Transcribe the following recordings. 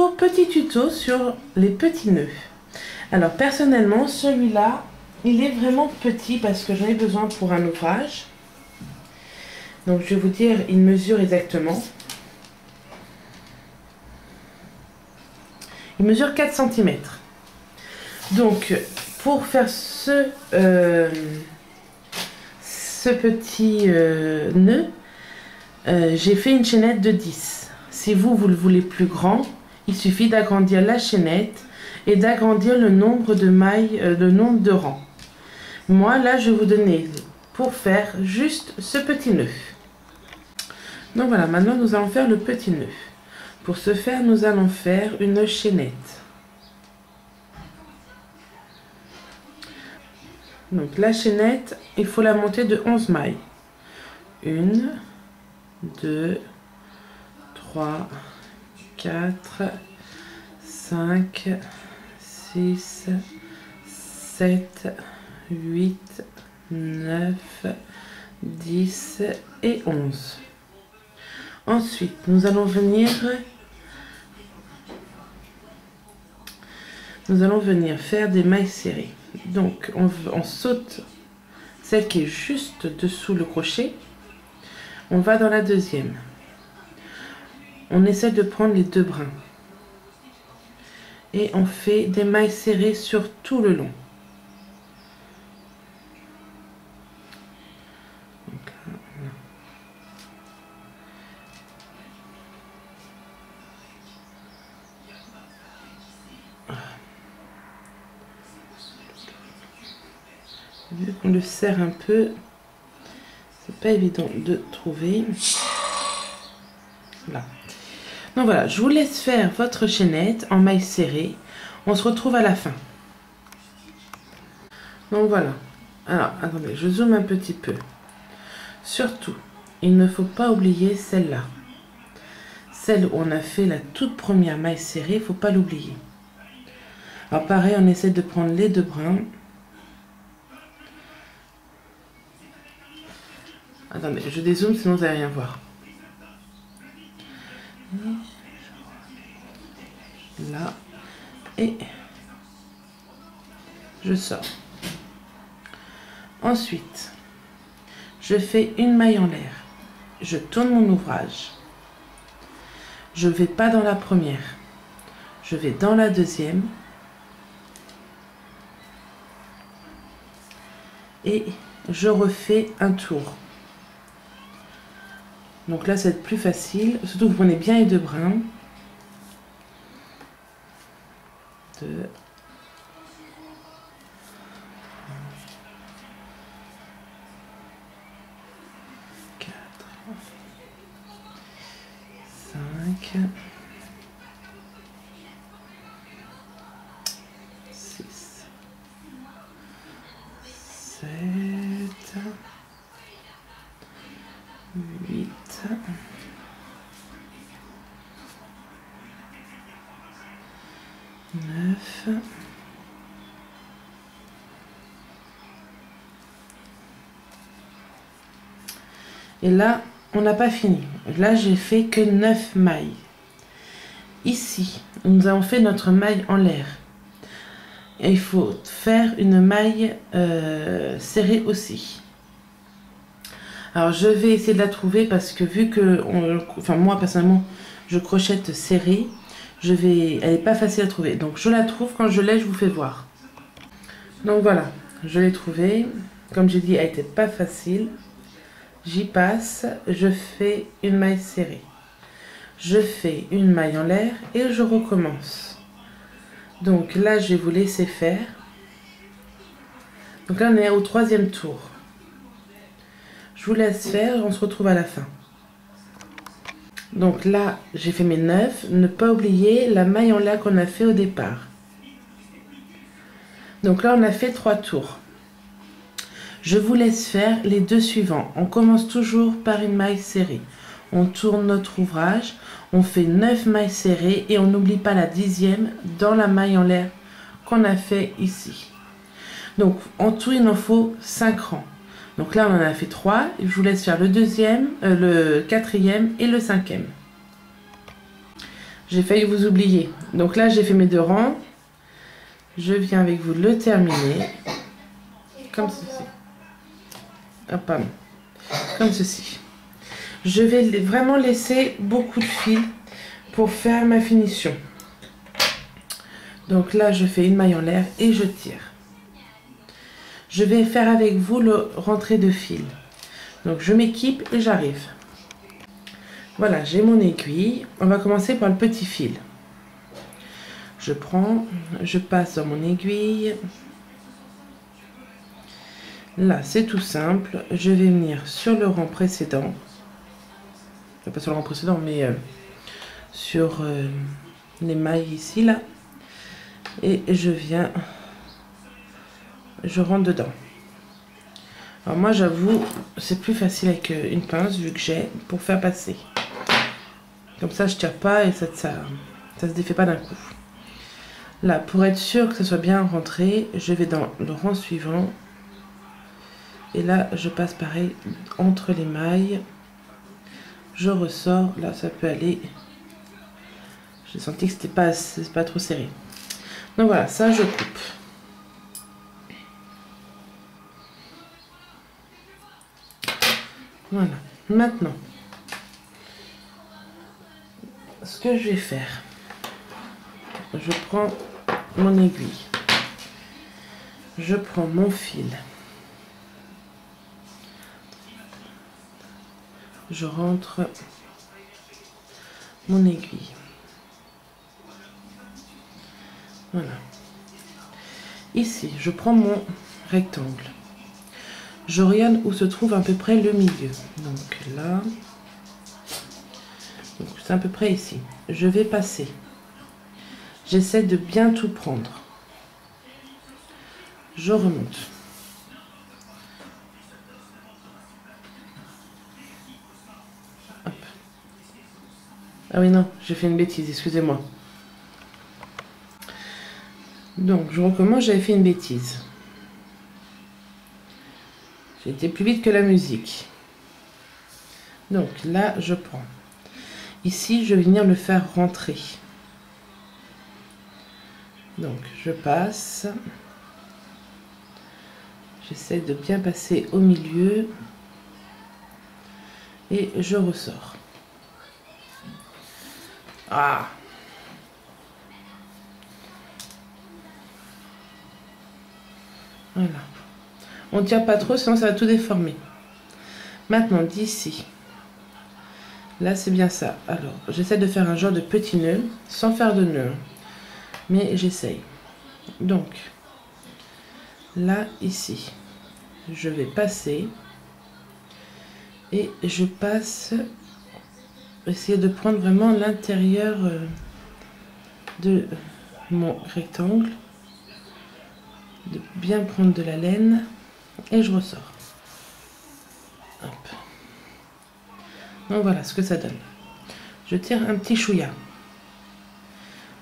Bonjour, petit tuto sur les petits nœuds. Alors personnellement, celui-là, il est vraiment petit parce que j'en ai besoin pour un ouvrage. Donc je vais vous dire, il mesure exactement. Il mesure 4 cm. Donc pour faire ce petit nœud, j'ai fait une chaînette de 10. Si vous le voulez plus grand, il suffit d'agrandir la chaînette et d'agrandir le nombre de mailles, le nombre de rangs. Moi, là, je vais vous donner pour faire juste ce petit nœud. Donc voilà, maintenant nous allons faire le petit nœud. Pour ce faire, nous allons faire une chaînette. Donc la chaînette, il faut la monter de 11 mailles. 1, 2, 3, 4, 5, 6, 7, 8, 9, 10 et 11. Ensuite, nous allons venir faire des mailles serrées. Donc, on saute celle qui est juste dessous le crochet. On va dans la deuxième. On essaie de prendre les deux brins. Et on fait des mailles serrées sur tout le long. Vu qu'on le serre un peu, c'est pas évident de trouver. Là. Donc voilà, je vous laisse faire votre chaînette en mailles serrées. On se retrouve à la fin. Donc voilà. Alors, attendez, je zoome un petit peu. Surtout, il ne faut pas oublier celle-là. Celle où on a fait la toute première maille serrée, il ne faut pas l'oublier. Alors pareil, on essaie de prendre les deux brins. Attendez, je dézoome sinon vous n'allez rien voir. Là. Et je sors. Ensuite, je fais une maille en l'air. Je tourne mon ouvrage. Je ne vais pas dans la première. Je vais dans la deuxième. Et je refais un tour. Donc là, c'est plus facile. Surtout que vous prenez bien les deux brins. 2. 4. 5. 6. 7. 8, 9, et là on n'a pas fini. Là j'ai fait que 9 mailles. Ici nous avons fait notre maille en l'air et il faut faire une maille serrée aussi. Alors je vais essayer de la trouver parce que vu que, moi personnellement, je crochette serré, elle n'est pas facile à trouver. Donc je la trouve, quand je l'ai, je vous fais voir. Donc voilà, je l'ai trouvée. Comme j'ai dit, elle n'était pas facile. J'y passe, je fais une maille serrée. Je fais une maille en l'air et je recommence. Donc là, je vais vous laisser faire. Donc là, on est au 3e tour. Je vous laisse faire, on se retrouve à la fin. Donc là, j'ai fait mes 9. Ne pas oublier la maille en l'air qu'on a fait au départ. Donc là, on a fait 3 tours. Je vous laisse faire les 2 suivants. On commence toujours par une maille serrée. On tourne notre ouvrage. On fait 9 mailles serrées et on n'oublie pas la 10e dans la maille en l'air qu'on a fait ici. Donc en tout, il en faut 5 rangs. Donc là, on en a fait 3. Je vous laisse faire le 2e, le 4e et le 5e. J'ai failli vous oublier. Donc là, j'ai fait mes 2 rangs. Je viens avec vous le terminer. Comme ceci. Ah, pardon. Comme ceci. Je vais vraiment laisser beaucoup de fil pour faire ma finition. Donc là, je fais une maille en l'air et je tire. Je vais faire avec vous le rentrée de fil. Donc je m'équipe et j'arrive. Voilà, j'ai mon aiguille. On va commencer par le petit fil. Je prends, je passe dans mon aiguille. Là, c'est tout simple. Je vais venir sur le rang précédent. Pas sur le rang précédent, mais sur les mailles ici, là. Et je viens, je rentre dedans. Alors moi, j'avoue, c'est plus facile avec une pince, vu que j'ai, pour faire passer. Comme ça, je tire pas et ça se défait pas d'un coup. Là, pour être sûr que ça soit bien rentré, je vais dans le rang suivant. Et là, je passe pareil entre les mailles. Je ressors. Là, ça peut aller. J'ai senti que c'est pas trop serré. Donc voilà, ça, je coupe. Voilà. Maintenant, ce que je vais faire, je prends mon aiguille. Je prends mon fil. Je rentre mon aiguille. Voilà. Ici, je prends mon rectangle. Je regarde où se trouve à peu près le milieu. Donc là, c'est à peu près ici. Je vais passer. J'essaie de bien tout prendre. Je remonte. Hop. Ah oui, non, j'ai fait une bêtise, excusez-moi. Donc, je recommence, j'avais fait une bêtise. J'ai été plus vite que la musique. Donc, là, je prends. Ici, je vais venir le faire rentrer. Donc, je passe. J'essaie de bien passer au milieu. Et je ressors. Ah! Voilà. On ne tire pas trop, sinon ça va tout déformer. Maintenant, d'ici. Là, c'est bien ça. Alors, j'essaie de faire un genre de petit nœud, sans faire de nœud. Mais j'essaye. Donc, là, ici, je vais passer. Et je passe, essayer de prendre vraiment l'intérieur de mon rectangle. De bien prendre de la laine. Et je ressors. Hop. Donc voilà ce que ça donne. Je tire un petit chouïa.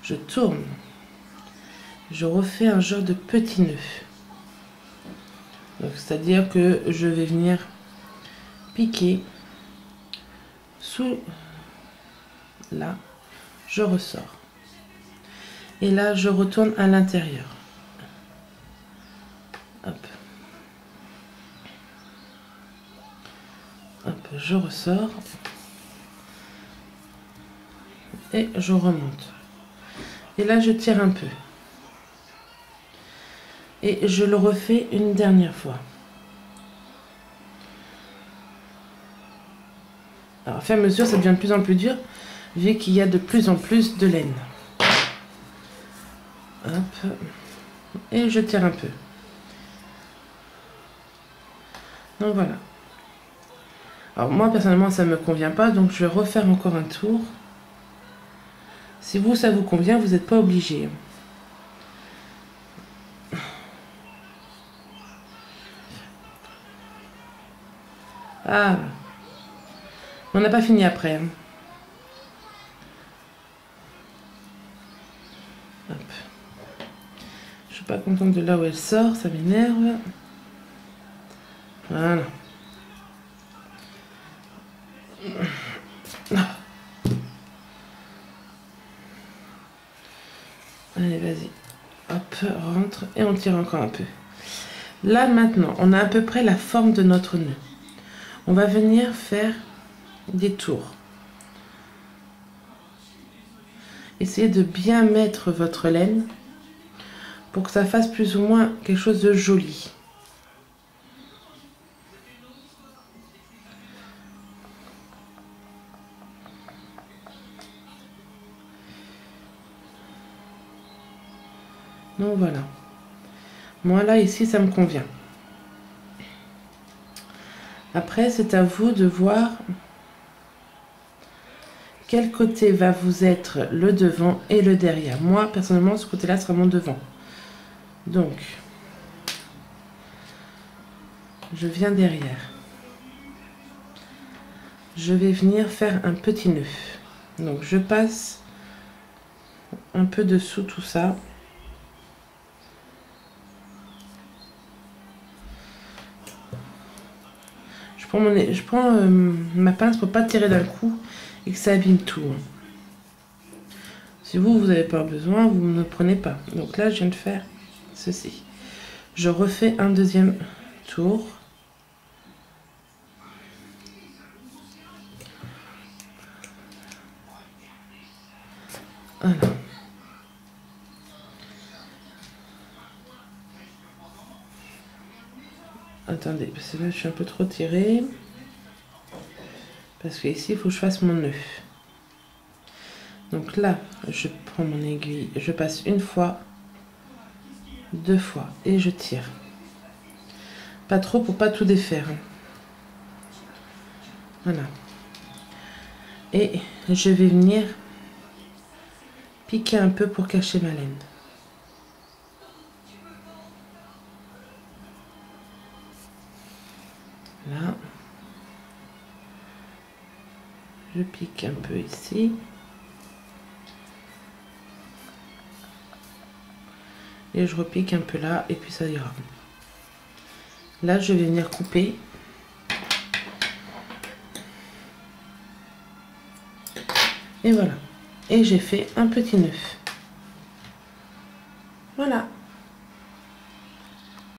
Je tourne. Je refais un genre de petit nœud. Donc c'est-à-dire que je vais venir piquer sous là, je ressors. Et là, je retourne à l'intérieur. Hop. Hop, je ressors. Et je remonte. Et là, je tire un peu. Et je le refais une dernière fois. Alors, au fur et à mesure, ça devient de plus en plus dur, vu qu'il y a de plus en plus de laine. Hop. Et je tire un peu. Donc voilà. Alors moi, personnellement, ça ne me convient pas, donc je vais refaire encore un tour. Si vous, ça vous convient, vous n'êtes pas obligé. Ah, on n'a pas fini après. Hop. Je suis pas contente de là où elle sort, ça m'énerve. Voilà. Allez, vas-y. Hop, rentre et on tire encore un peu. Là, maintenant, on a à peu près la forme de notre nœud. On va venir faire des tours. Essayez de bien mettre votre laine pour que ça fasse plus ou moins quelque chose de joli. Donc voilà. Moi là, ici, ça me convient. Après, c'est à vous de voir quel côté va vous être le devant et le derrière. Moi, personnellement, ce côté-là sera mon devant. Donc, je viens derrière. Je vais venir faire un petit nœud. Donc, je passe un peu dessous tout ça. Je prends ma pince pour pas tirer d'un coup et que ça abîme tout. Si vous n'avez pas besoin, vous ne prenez pas. Donc là, je viens de faire ceci. Je refais un deuxième tour. Voilà. Attendez, parce que là, je suis un peu trop tirée. Parce que ici, il faut que je fasse mon nœud. Donc là, je prends mon aiguille, je passe une fois, deux fois et je tire. Pas trop pour pas tout défaire. Voilà. Et je vais venir piquer un peu pour cacher ma laine. Là. Je pique un peu ici. Et je repique un peu là et puis ça ira. Là, je vais venir couper. Et voilà. Et j'ai fait un petit nœud. Voilà.